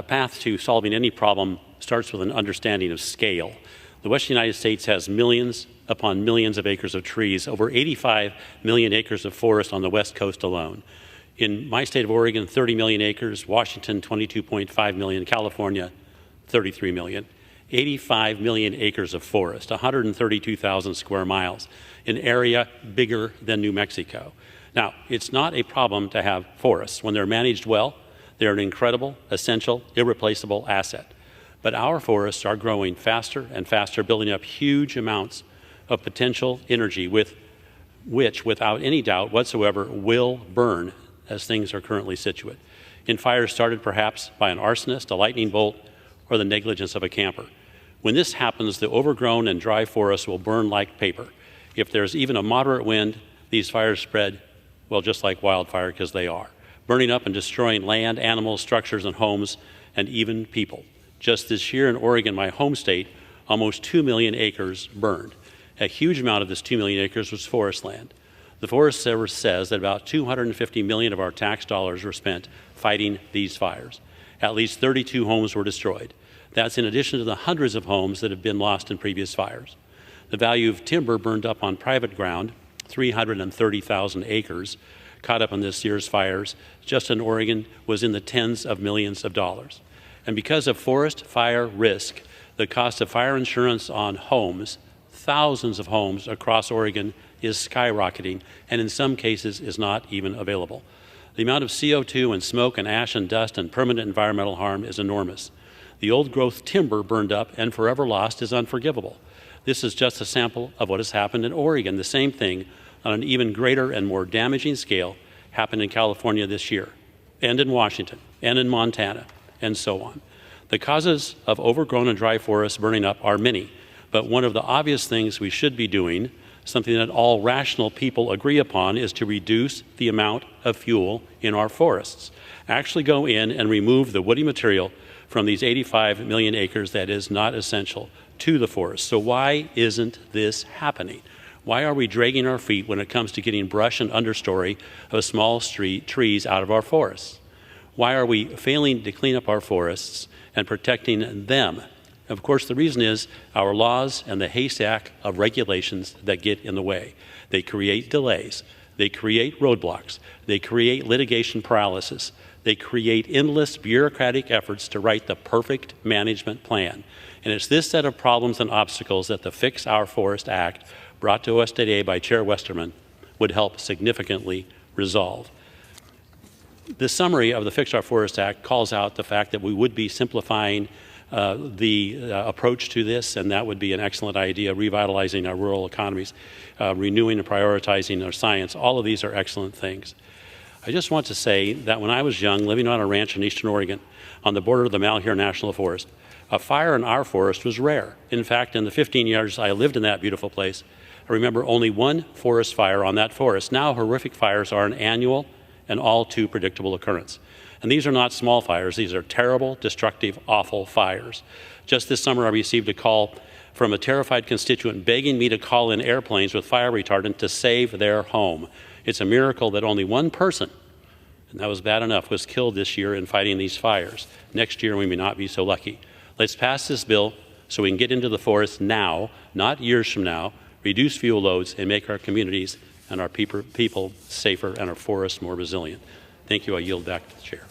A path to solving any problem starts with an understanding of scale. The Western United States has millions upon millions of acres of trees, over 85 million acres of forest on the West Coast alone. In my state of Oregon, 30 million acres, Washington, 22.5 million, California, 33 million. 85 million acres of forest, 132,000 square miles, an area bigger than New Mexico. Now, it's not a problem to have forests. When they're managed well, they're an incredible, essential, irreplaceable asset. But our forests are growing faster and faster, building up huge amounts of potential energy which, without any doubt whatsoever, will burn as things are currently situate, in fires started perhaps by an arsonist, a lightning bolt, or the negligence of a camper. When this happens, the overgrown and dry forest will burn like paper. If there's even a moderate wind, these fires spread, well, just like wildfire, because they are, burning up and destroying land, animals, structures, and homes, and even people. Just this year in Oregon, my home state, almost 2 million acres burned. A huge amount of this 2 million acres was forest land. The Forest Service says that about $250 million of our tax dollars were spent fighting these fires. At least 32 homes were destroyed. That's in addition to the hundreds of homes that have been lost in previous fires. The value of timber burned up on private ground, 330,000 acres, caught up in this year's fires, just in Oregon, was in the tens of millions of dollars. And because of forest fire risk, the cost of fire insurance on homes, thousands of homes across Oregon, is skyrocketing, and in some cases is not even available. The amount of CO2 and smoke and ash and dust and permanent environmental harm is enormous. The old-growth timber burned up and forever lost is unforgivable. This is just a sample of what has happened in Oregon. The same thing, on an even greater and more damaging scale, happened in California this year, and in Washington, and in Montana, and so on. The causes of overgrown and dry forests burning up are many, but one of the obvious things we should be doing, something that all rational people agree upon, is to reduce the amount of fuel in our forests. Actually go in and remove the woody material from these 85 million acres that is not essential to the forest. So why isn't this happening? Why are we dragging our feet when it comes to getting brush and understory of small trees out of our forests? Why are we failing to clean up our forests and protecting them? Of course, the reason is our laws and the haystack of regulations that get in the way. They create delays. They create roadblocks. They create litigation paralysis. They create endless bureaucratic efforts to write the perfect management plan. And it's this set of problems and obstacles that the Fix Our Forest Act, brought to us today by Chair Westerman, would help significantly resolve. The summary of the Fix Our Forest Act calls out the fact that we would be simplifying the approach to this, and that would be an excellent idea, revitalizing our rural economies, renewing and prioritizing our science. All of these are excellent things. I just want to say that when I was young, living on a ranch in eastern Oregon, on the border of the Malheur National Forest, a fire in our forest was rare. In fact, in the 15 years I lived in that beautiful place, I remember only one forest fire on that forest. Now horrific fires are an annual and all too predictable occurrence. And these are not small fires. These are terrible, destructive, awful fires. Just this summer, I received a call from a terrified constituent begging me to call in airplanes with fire retardant to save their home. It's a miracle that only one person, and that was bad enough, was killed this year in fighting these fires. Next year, we may not be so lucky. Let's pass this bill so we can get into the forest now, not years from now, reduce fuel loads, and make our communities and our people safer and our forests more resilient. Thank you. I yield back to the chair.